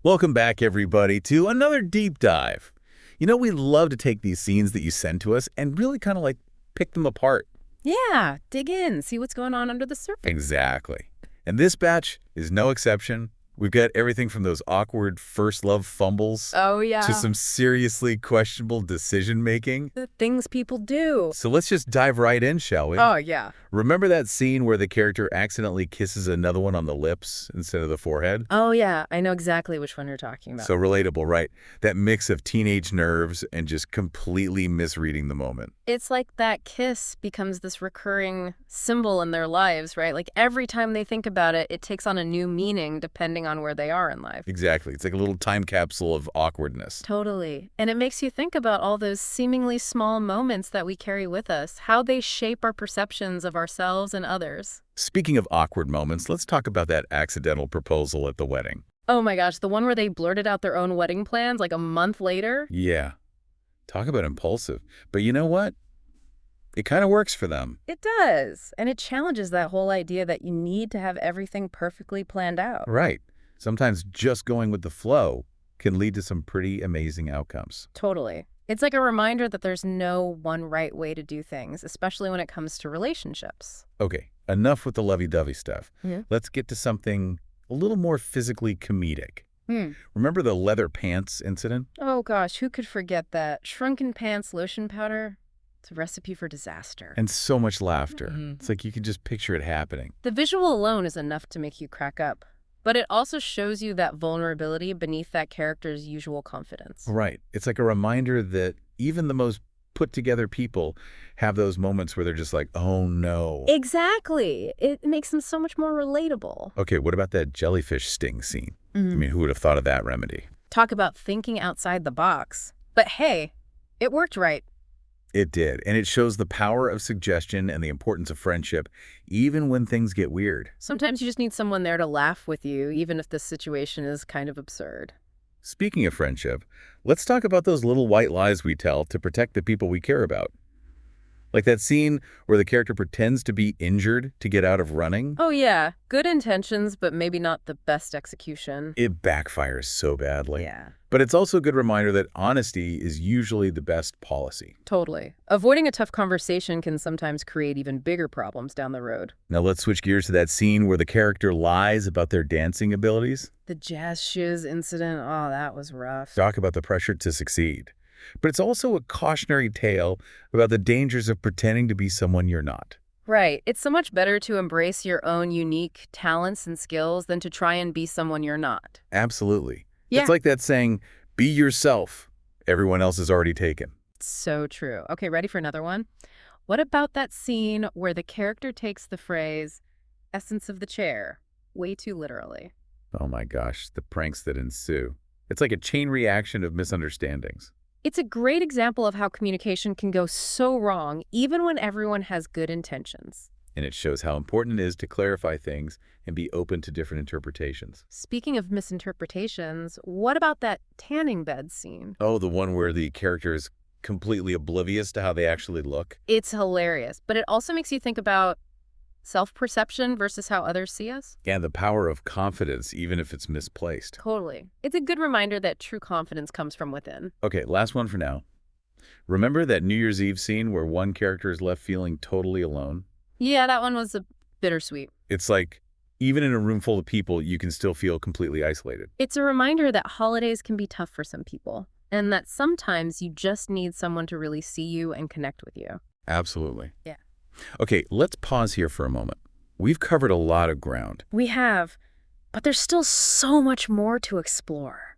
Welcome back, everybody, to another deep dive. We love to take these scenes that you send to us and really kind of like pick them apart. Yeah, dig in, see what's going on under the surface. Exactly. And this batch is no exception. We've got everything from those awkward first love fumbles Oh, to yeah. some seriously questionable decision making. The things people do. So let's just dive right in, shall we? Oh, yeah. Remember that scene where the character accidentally kisses another one on the lips instead of the forehead? Oh, yeah. I know exactly which one you're talking about. So relatable, right? That mix of teenage nerves and just completely misreading the moment. It's like that kiss becomes this recurring symbol in their lives, right? Like every time they think about it, it takes on a new meaning depending on where they are in life. Exactly. It's like a little time capsule of awkwardness. Totally. And it makes you think about all those seemingly small moments that we carry with us, how they shape our perceptions of ourselves and others. Speaking of awkward moments, let's talk about that accidental proposal at the wedding. Oh my gosh, the one where they blurted out their own wedding plans like a month later? Yeah. Talk about impulsive. But you know what? It kind of works for them. It does. And it challenges that whole idea that you need to have everything perfectly planned out. Right. Sometimes just going with the flow can lead to some pretty amazing outcomes. Totally. It's like a reminder that there's no one right way to do things, especially when it comes to relationships. Okay, enough with the lovey-dovey stuff. Yeah. Let's get to something a little more physically comedic. Hmm. Remember the leather pants incident? Oh gosh, who could forget that? Shrunken pants lotion powder? It's a recipe for disaster. And so much laughter. Mhm. It's like you can just picture it happening. The visual alone is enough to make you crack up. But it also shows you that vulnerability beneath that character's usual confidence. Right. It's like a reminder that even the most put-together people have those moments where they're just like, oh no. Exactly. It makes them so much more relatable. Okay, what about that jellyfish sting scene? I Mhm. mean, who would have thought of that remedy? Talk about thinking outside the box. But hey, it worked right. It did, and it shows the power of suggestion and the importance of friendship, even when things get weird. Sometimes you just need someone there to laugh with you, even if the situation is kind of absurd. Speaking of friendship, let's talk about those little white lies we tell to protect the people we care about. Like that scene where the character pretends to be injured to get out of running. Oh yeah, good intentions, but maybe not the best execution. It backfires so badly. Yeah, But it's also a good reminder that honesty is usually the best policy. totally. Avoiding a tough conversation can sometimes create even bigger problems down the road. Now let's switch gears to that scene where the character lies about their dancing abilities. The jazz shiz incident, oh, that was rough. Talk about the pressure to succeed. But it's also a cautionary tale about the dangers of pretending to be someone you're not. Right. It's so much better to embrace your own unique talents and skills than to try and be someone you're not. Absolutely. Yeah. It's like that saying, be yourself. Everyone else is already taken. So true. Okay, ready for another one? What about that scene where the character takes the phrase, essence of the chair, way too literally? Oh my gosh, the pranks that ensue. It's like a chain reaction of misunderstandings. It's a great example of how communication can go so wrong, even when everyone has good intentions. And it shows how important it is to clarify things and be open to different interpretations. Speaking of misinterpretations, what about that tanning bed scene? Oh, the one where the character is completely oblivious to how they actually look? It's hilarious, but it also makes you think about self-perception versus how others see us. And the power of confidence, even if it's misplaced. Totally. It's a good reminder that true confidence comes from within. Okay, last one for now. Remember that New Year's Eve scene where one character is left feeling totally alone? Yeah, that one was a bittersweet. It's like, even in a room full of people, you can still feel completely isolated. It's a reminder that holidays can be tough for some people, and that sometimes you just need someone to really see you and connect with you. Absolutely. Yeah. Okay, let's pause here for a moment. We've covered a lot of ground. We have, but there's still so much more to explore.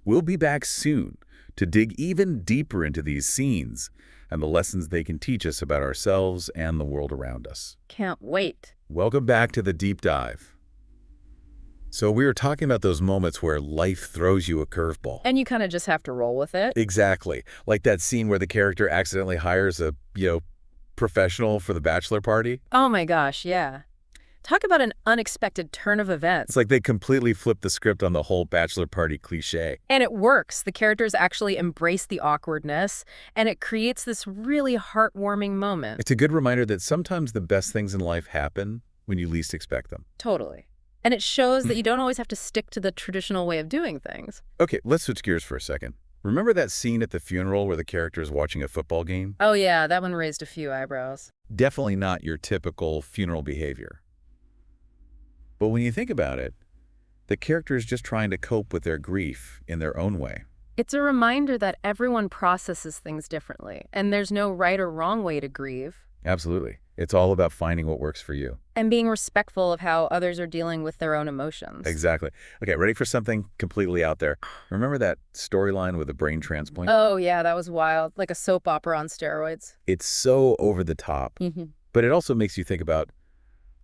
We'll be back soon to dig even deeper into these scenes and the lessons they can teach us about ourselves and the world around us. Can't wait. Welcome back to the Deep Dive. So we were talking about those moments where life throws you a curveball. And you kind of just have to roll with it. Exactly. Like that scene where the character accidentally hires a, professional for the bachelor party. Oh my gosh, yeah. Talk about an unexpected turn of events. It's like they completely flipped the script on the whole bachelor party cliche. And it works. The characters actually embrace the awkwardness, and it creates this really heartwarming moment. It's a good reminder that sometimes the best things in life happen when you least expect them. Totally. And it shows that you don't always have to stick to the traditional way of doing things. Okay, let's switch gears for a second. Remember that scene at the funeral where the character is watching a football game? Oh yeah, that one raised a few eyebrows. Definitely not your typical funeral behavior. But when you think about it, the character is just trying to cope with their grief in their own way. It's a reminder that everyone processes things differently, and there's no right or wrong way to grieve. Absolutely. It's all about finding what works for you. And being respectful of how others are dealing with their own emotions. Exactly. Okay, ready for something completely out there? Remember that storyline with the brain transplant? Oh yeah, that was wild. Like a soap opera on steroids. It's so over the top, but it also makes you think about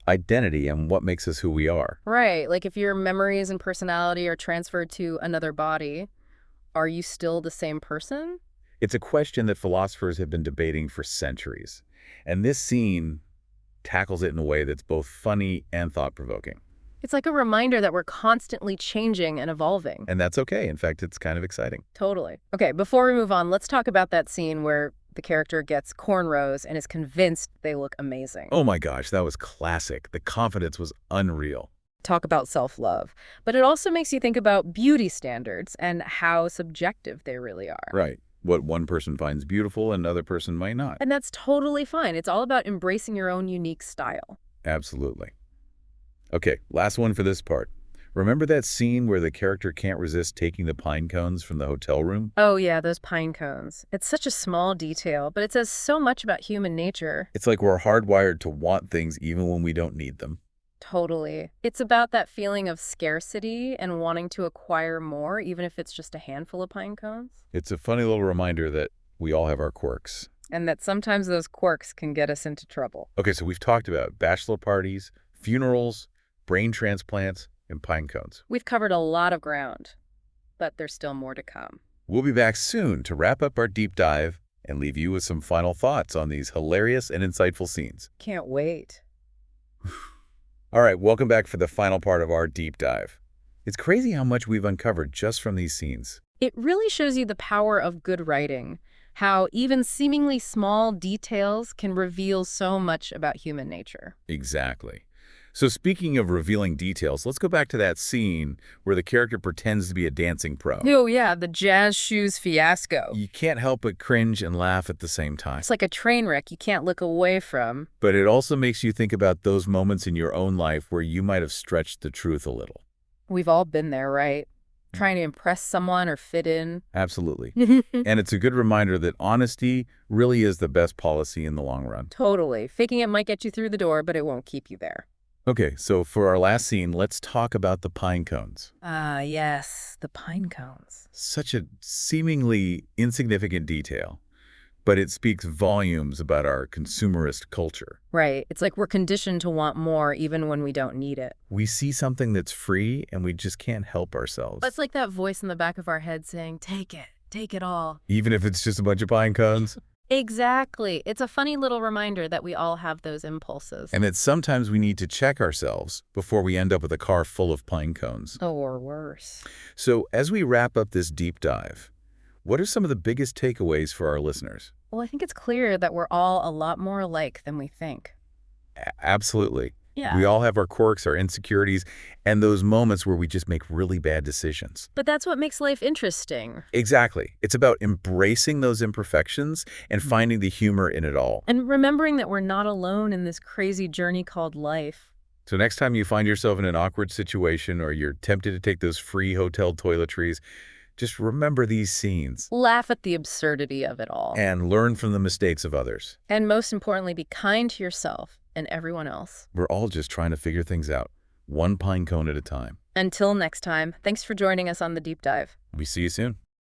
identity and what makes us who we are. Right, like if your memories and personality are transferred to another body, are you still the same person? It's a question that philosophers have been debating for centuries. And this scene tackles it in a way that's both funny and thought-provoking. It's like a reminder that we're constantly changing and evolving. And that's okay. In fact, it's kind of exciting. Totally. Okay, before we move on, let's talk about that scene where the character gets cornrows and is convinced they look amazing. Oh my gosh, that was classic. The confidence was unreal. Talk about self-love. But it also makes you think about beauty standards and how subjective they really are. Right. What one person finds beautiful, another person might not. And that's totally fine. It's all about embracing your own unique style. Absolutely. Okay, last one for this part. Remember that scene where the character can't resist taking the pine cones from the hotel room? Oh yeah, those pine cones. It's such a small detail, but it says so much about human nature. It's like we're hardwired to want things even when we don't need them. Totally. It's about that feeling of scarcity and wanting to acquire more, even if it's just a handful of pine cones. It's a funny little reminder that we all have our quirks. And that sometimes those quirks can get us into trouble. Okay, so we've talked about bachelor parties, funerals, brain transplants, and pine cones. We've covered a lot of ground, but there's still more to come. We'll be back soon to wrap up our deep dive and leave you with some final thoughts on these hilarious and insightful scenes. Can't wait. All right, welcome back for the final part of our deep dive. It's crazy how much we've uncovered just from these scenes. It really shows you the power of good writing, how even seemingly small details can reveal so much about human nature. Exactly. So speaking of revealing details, let's go back to that scene where the character pretends to be a dancing pro. Oh yeah, the jazz shoes fiasco. You can't help but cringe and laugh at the same time. It's like a train wreck you can't look away from. But it also makes you think about those moments in your own life where you might have stretched the truth a little. We've all been there, right? Trying to impress someone or fit in. Absolutely. And it's a good reminder that honesty really is the best policy in the long run. Totally. Faking it might get you through the door, but it won't keep you there. Okay, so for our last scene, let's talk about the pine cones. Ah, yes, the pine cones. Such a seemingly insignificant detail, but it speaks volumes about our consumerist culture. Right. It's like we're conditioned to want more even when we don't need it. We see something that's free and we just can't help ourselves. It's like that voice in the back of our head saying, take it all. Even if it's just a bunch of pine cones. Exactly. It's a funny little reminder that we all have those impulses. And that sometimes we need to check ourselves before we end up with a car full of pine cones. Or worse. So as we wrap up this deep dive, what are some of the biggest takeaways for our listeners? Well, I think it's clear that we're all a lot more alike than we think. Absolutely. Yeah. We all have our quirks, our insecurities, and those moments where we just make really bad decisions. But that's what makes life interesting. Exactly. It's about embracing those imperfections and finding the humor in it all. And remembering that we're not alone in this crazy journey called life. So next time you find yourself in an awkward situation or you're tempted to take those free hotel toiletries, just remember these scenes. Laugh at the absurdity of it all. And learn from the mistakes of others. And most importantly, be kind to yourself and everyone else. We're all just trying to figure things out, one pine cone at a time. Until next time, thanks for joining us on The Deep Dive. We see you soon.